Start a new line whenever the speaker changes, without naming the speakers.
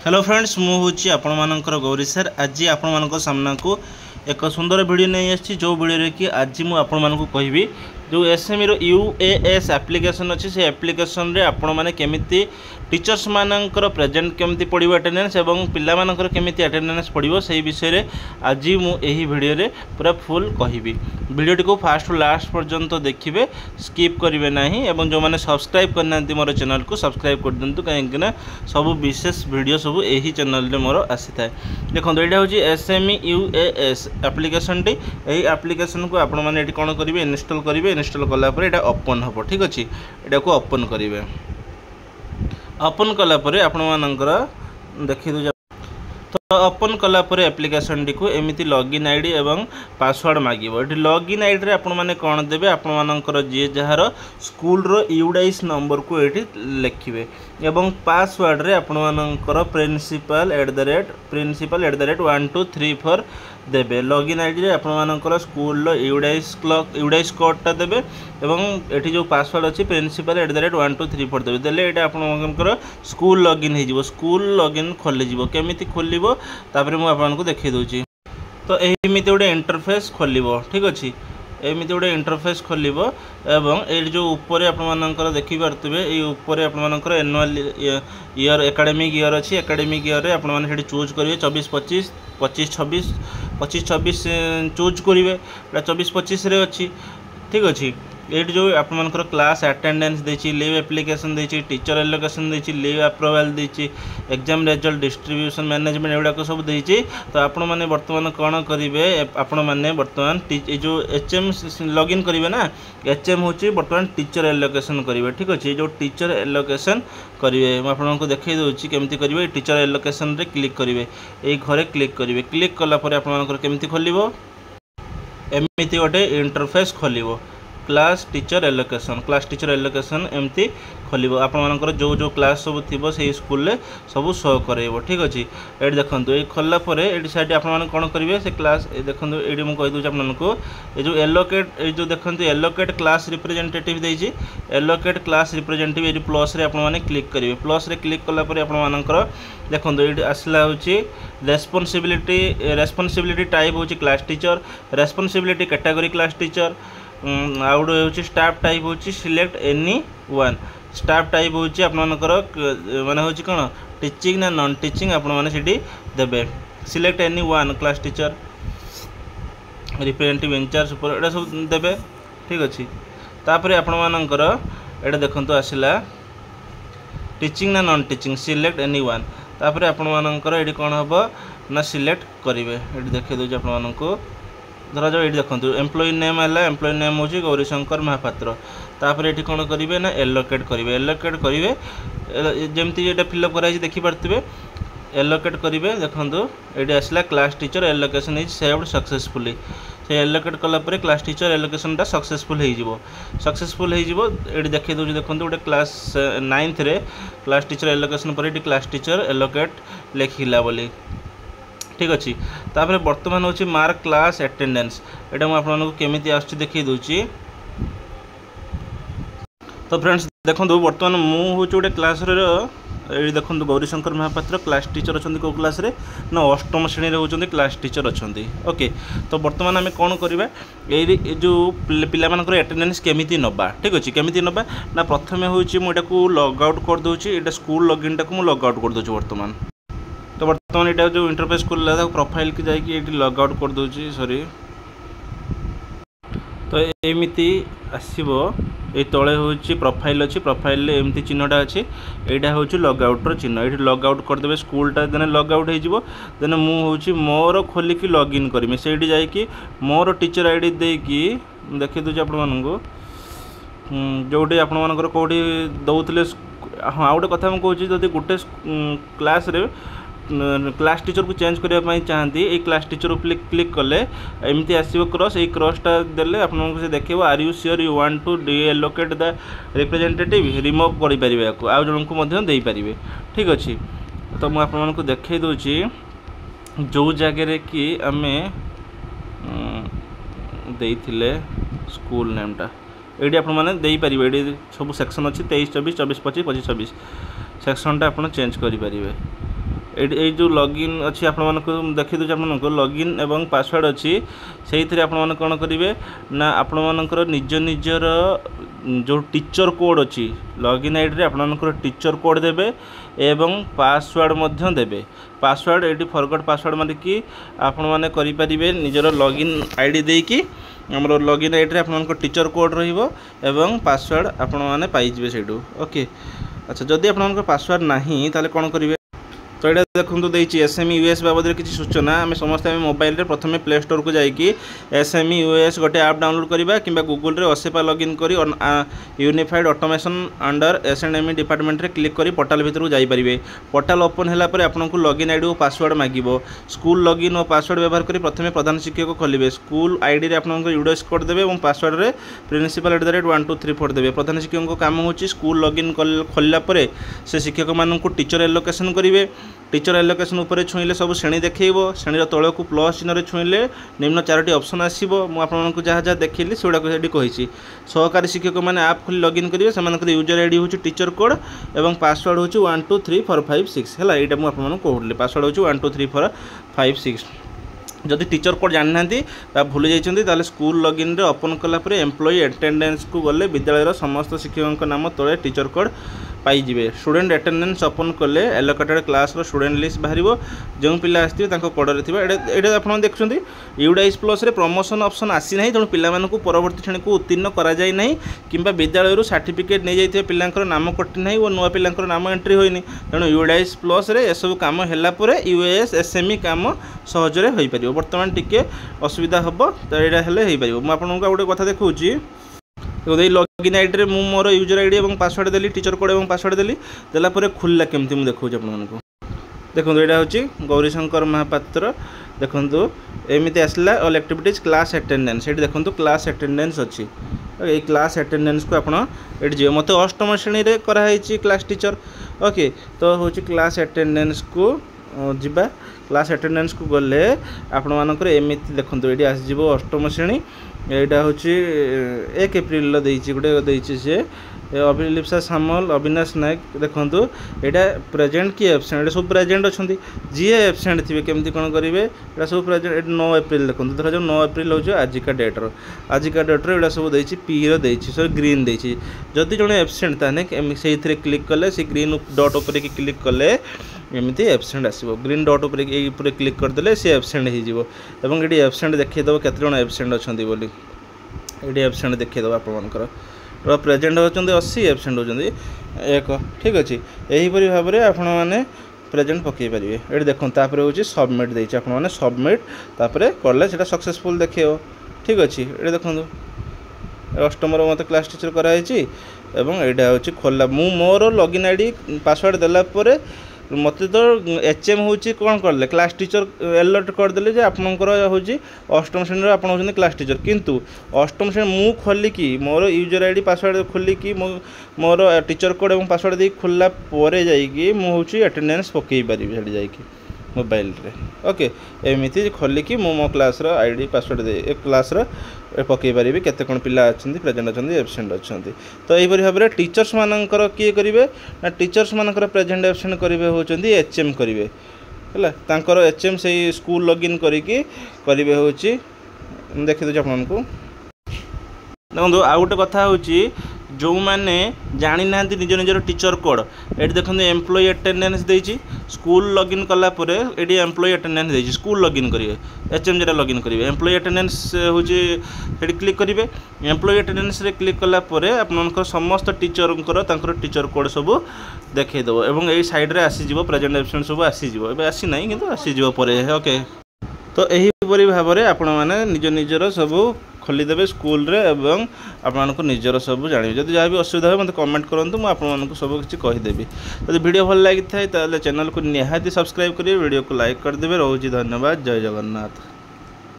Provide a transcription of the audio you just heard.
Hello friends मुझे आपण मानकर गौरी सर आज आपण मान सामना को एक सुंदर वीडियो नहीं आसी जो वीडियो कि आज मुझे कहबी जो एसएमई रो यूएएस एप्लिकेशन अच्छी से एप्लिकेशन रे आपण माने केमिति टीचर्स मानकर प्रेजेंट केमिति पड़ो अटेंडेंस एवं पिला मानकर केमिति अटेंडेंस पड़ो से विषय रे आज मुझे वीडियो रे पूरा फुल कहबी वीडियो को फास्ट लास्ट पर्यंत देखिए स्किप करेंगे ना एवं जो मैंने सब्सक्राइब करना मोर चैनल को सब्सक्राइब कर दिंतु कहीं सब विशेष वीडियो सब यही चैनल रे मोर आसी था देखो यहाँ हूँ एसएमई यूएएस एप्लिकेशन टी यही एप्लिकेशन को आपण मैंने कौन करेंगे इनस्टॉल करेंगे इनस्टॉल कलापर यहाँ ओपन हम ठीक अच्छे यहाँ को ओपन करेंगे ओपन कलापर आपण मानकर देखी दे तो ओपन कलापर एप्लिकेशन टी को एमती लॉगिन आईडी एवं पासवर्ड मागिबो ये लॉगिन आईडी रे आपण माने कोन देबे आपण मानकर जे जहार स्कूल रो यूडाइस नंबर को एठी लिखिबे एवं पासवर्ड रे आपण मानकर प्रिंसिपल @ 1234 देबे लॉगिन आईडी रे आपण मानकर स्कूल रो यूडाइस कोडटा देबे एवं एठी जो पासवर्ड अछि प्रिंसिपल @ 1234 देबे देले एटा आपण मानकर स्कूल लॉगिन हे जिवो स्कूल लॉगिन खोले जिवो केमिति खोलिबो तापर मु आपको देखै दउची तो एमिति गोटे इंटरफेस खोलिबो ठीक अछि एमिति गोटे इंटरफेस खोलिबो एवं ए जो ऊपर आपनकर देखि पारतबे ए ऊपर आपनकर एनुअल ईयर एकेडमिक ईयर अछि एकेडमिक ईयर रे आपन माने हेडी चूज करिवे 24 25 25 26 26 चूज करिवे 24 25 रे अछि ठीक अछि ये जो आपनकर क्लास अटेंडेंस देछि लीव एप्लिकेशन देछि टीचर एलोकेशन देछि लीव अप्रूवल देछि एग्जाम रिजल्ट डिस्ट्रीब्यूशन मैनेजमेंट एगुड़ा को सब देछि तो आपण माने वर्तमान कोन करिवे आपण माने वर्तमान जो एचएम लॉगिन करिवे ना एचएम होछि वर्तमान टीचर एलोकेशन करिवे ठीक अछि जो टीचर एलोकेशन करिवे म आपण को देखै दोछि केमति करिवे टीचर एलोकेशन रे क्लिक करिवे एई घरे क्लिक करिवे क्लिक कला परे आपण मानकर केमति खोलिबो एमिति गोटे इंटरफेस खोलिबो क्लास टीचर एलोकेशन एमती खोल आपर जो जो क्लास सब थी से स्कूल सब शो कर ठीक अच्छे ये देखो ये खोलला ये साइड आप कौन करेंगे से क्लास देखो ये मुझे कहीदे आपको ये जो एलोकेट जो देखो एलोकेट क्लास रिप्रेजेंटेटिव देती एलोकेट क्लास रिप्रेजेंटेटिव ये प्लस रे आपने क्लिक करेंगे प्लस रे क्लिक कलापर आपर देखो ये आसला हूँ रेस्पॉन्सिबिलिटी टाइप हूँ class teacher responsibility category class teacher out हूँ स्टाफ टाइप हूँ select any one staff type हूँ आपनकर माने हूँ कौन टीचिंग ना नॉन टीचिंग आपण मैंने देवे select any one class teacher representative incharge सुपर एटा सब देवे ठीक अच्छे तापर आपणकर एटा देखो आसला टीचिंग ना non teaching select any one तापर आपणकर ये कौन हम ना सिलेक्ट करेंगे ये देखिए दूसरे आपको धरा जाओ ये देखो एम्प्लॉय नेम है एम्प्लॉय नेम हूँ गौरीशंकर महापात्र तापर ये कौन करेंगे ना एलोकेट करेंगे जमती ये फिलअप कराई देखिपे एलोकेट करेंगे देखो ये आसला class teacher allocation is saved successfully से एलोकेट कलापर क्लास टीचर एलोकेशन सक्सेसफुल हो ये देखिए दूसरे देखो गोटे क्लास 9th रे क्लास टीचर एलोकेशन पर क्लास टीचर एलोकेट लिखला बोली ठीक अच्छे तापर बर्तमान हूँ मार्क क्लास अटेंडेंस यहाँ मुझे केमी आस देखी दूची तो फ्रेंड्स देखो बर्तमान मुझे गोटे क्लास ये देखो गौरीशंकर महापात्र क्लास टीचर अच्छा कौ क्लास रे ना अष्टम श्रेणी होती क्लास टीचर अच्छा ओके तो बर्तमान आम कौन करवा ये जो पिला अटेंडेंस केमिति नबा ठीक अच्छे केमिति नबा ना प्रथम हूँ मुझे लॉग आउट कर दूची ये स्कूल लॉगिन टाक लॉग आउट कर दूची बर्तमान तो बर्तमान यहाँ जो इंटरफेस खोल प्रोफाइल की जाकि लॉग आउट कर दूची सॉरी तो एमती आसो ये तले हूँ प्रोफाइल अच्छी प्रोफाइल एमती चिन्हटा अच्छी यहाँ हूँ लॉग आउटर चिन्ह ये लॉग आउट करदे स्कूलटा देने लॉग आउट हो देने मुझे मोर खोलिकी लॉगिन करी से जाकि मोर टीचर आईडी देकी देखी दूसरी आपको जोटी आपर कौटी दौले हाँ गोटे कथा मुझे कहूँ गोटे क्लास रे क्लास टीचर को चेंज करने चाहती ये क्लास टीचर क्लिक कले एमती आसो क्रॉस ये क्रॉसटा देले आपको से देखो are you sure you want to deallocate the representative remove करें आउ जन को दे पारे ठीक अच्छे तो मुझे आपको देखई दूची जो जगह कि आम देथिले स्कूल नेमटा ये आपने सब सेक्शन अच्छी 23 24 24 25 25 26 सेक्शनटा आप चेंज करें ये जो लॉगिन अच्छी आपण देखी दूसरे आपको लॉगिन एवं पासवर्ड अच्छी से आपण कौन करेंगे ना आपण मानकर निज निजर जो टीचर कोड अच्छी लॉगिन आईडी आपंकर टीचर कोड देवे एवं पासवर्ड देवे पासवर्ड ये फरगट पासवर्ड मारिकी आपण मैंने करेंगे निजर लॉगिन आईडी देकी आमर लॉगिन आईडी आप टीचर कोड रही पासवर्ड आपण मैंने पाइबे से ओके। अच्छा जदि आप पासवर्ड नहीं ताले कौन करेंगे तो ये देखो SMEUS बाबद किसी सूचना आम समस्त मोबाइल रे प्रथम प्ले स्टोर को जाइए SMEUS गोटे ऐप डाउनलोड करवा कि गूगल रे असेपा लॉगिन करी unified automation under S&ME department रे क्लिक करी पोर्टल भीतर को जाइए। पोर्टल ओपन है आपको लॉगिन आईडी और पासवर्ड मांगो स्कूल लॉगिन और पासवर्ड व्यवहार करी प्रथम प्रधान शिक्षक खोलिए स्कूल आईडी आपको यूडीएस कोड देवे और पासवर्ड रे प्रिंसिपल @1234 देवे। प्रधान शिक्षक काम हो स्कूल लॉगिन खोलला से शिक्षक मानक टीचर एलोकेशन करेंगे टीचर एलोकेशन उपर छुईले सब श्रेणी देखो श्रेणी तल को प्लस चिन्ह छुईले निम्न 4टी ऑप्शन आसो मुझे जहाँ जहाँ देखिली से कही सहकारी शिक्षक मैंने आप खोली लॉगिन करेंगे से यूजर आईडी हूँ टीचर कोड और पासवर्ड हूँ 123456 है यहाँ मुझे कहूँ पासवर्ड हूँ 123456। जदि टीचर कोड जाना भूली जाइए स्कूल लॉगिन रे ओपन कलापर एम्प्लॉई अटेंडेंस को गले विद्यालय समस्त शिक्षकों नाम तले टीचर कोड पाइबे। स्टूडेंट अटेंडेंस ओपन कले एलोकेटेड क्लास स्टूडेंट लिस्ट बाहर जो पिला आसते कोडर थी ये आप देखुं यूडाइस प्लस रे प्रमोशन ऑप्शन आसी ना तेणु पिला परवर्ती श्रेणी को उत्तीर्ण कराई ना कि विद्यालय सर्टिफिकेट नहीं जाइए पिला नाम कटि ना और नुआ पिला नाम एंट्री होनी तेणु यूडाइस प्लस रे सब कम है UAS SME काम सहजरे हो पार बर्तमान टिके असुविधा हम तो यहाँ हो पार गोटे कथा देखा देखो ये लॉगिन आईडी मु मोर यूजर आईडी और पासवर्ड देली टीचर कोड और पासवर्ड देली देलापर खुलला केमती मुझे देखा आपको देखो यहाँ हूँ गौरीशंकर महापात्र देखो एमती आसला ऑल एक्टिविटीज क्लास अटेंडेंस ये देखो क्लास अटेंडेंस अच्छी ये क्लास अटेंडेंस को आप जी मत अष्टम श्रेणी में कराई क्लास टीचर ओके तो हूँ क्लास अटेंडेंस को जीवा क्लास अटेंडेंस को गले आपण मानकर एमती देखो ये आसो अष्टम श्रेणी यहाँ हूँ 1 एप्रिल गोटे सी अभिलिप्सा सामल अविनाश नायक देखूँ यहाँ प्रेजेंट कि एब्सेंट सब प्रेजेंट अच्छा जी एब्सेंट थे केमती कौन करेंगे यहाँ सब प्रेजेंट 9 एप्रिल देखो धर जाओ 9 एप्रिल हूँ आजिका डेट्र यहाँ सब देती पी रही सब ग्रीन देती जदि जड़े एब्सेंट ताने से क्लिक कले से ग्रीन डॉट उपर क्लिक कले एमती एब्सेंट आसो ग्रीन डॉट उपर क्लिक करदे सी एब्सेंट हो ये एब्सेंट देखीदेव केते जण एब्सेंट अच्छा बोली ये एब्सेंट देखीदेव आपर प्रेजेंट होती 80 एब्सेंट होती 1 ठीक अच्छे यहीपरी भाव में आपण मैंने प्रेजेंट पकई पारे ये देखो तापर हूँ सबमिट देती आपने सबमिट तापर कले से सक्सेसफुल देखे ठीक अच्छे ये देखो अष्टम मत क्लास टीचर कराई यहाँ हूँ खोला मु मोर लॉगिन आईडी पासवर्ड देलापर मत तो HM हूँ कौन कले क्लास टीचर अलर्ट करदे जे आपंकर हूँ अष्टम श्रेणी आप क्लास टीचर किंतु अष्टम श्रेणी मु खोलिकी मोर यूजर आईडी पासवर्ड खोलिकी मोर टीचर कोड और पासवर्ड दे खोलला परे जाइकी मुझे अटेंडेंस पकई पारि जाइकी मोबाइल रे ओके एमती खोलिकी मो क्लास आईडी पासवर्ड दे क्लास पकई पारि केते कौन पिला अच्छा प्रेजेंट अच्छा एब्सेंट अच्छा तो यहीपरी भाव में टीचर्स मानकर किए करेंगे ना टीचर्स मानकर प्रेजेंट एब्सेंट करेंगे होती HM करेंगे है HM से स्कूल लॉगिन करेंगे हूँ देखी दूसरे आपको देखो आउ गोटे कथा हूँ जो मैंने जानी ना निज निजर टीचर कोड ये देखो एम्प्लॉई अटेंडेंस देती स्कूल लॉगिन कलापर ये एम्प्लॉई अटेंडेंस देती स्कूल लॉगिन करेंगे HM जरा लॉगिन करेंगे एम्प्लॉई अटेंडेंस हूँ क्लिक करेंगे एम्प्लॉई अटेंडेंस रे क्लिक कलापर आप समस्त टीचर टीचर कोड सब देखईदेव और यही साइड्रे आसीज प्रेजेंट एब्सेंट सब आसीज आसी ना कि आसीज ओके तो यहीपरी भाव में आपण मैंने निज निजर सब खोलीदेवे स्कूल रे एवं आपको निजर सब जानवे जब जहाँ भी असुविधा हो मत कमेंट करूँ मुझे आपको सब किसी कहीदेवी जब वीडियो भल लगी था चैनल को निहाती सब्सक्राइब करेंगे वीडियो को लाइक करदे रोचे धन्यवाद जय जगन्नाथ।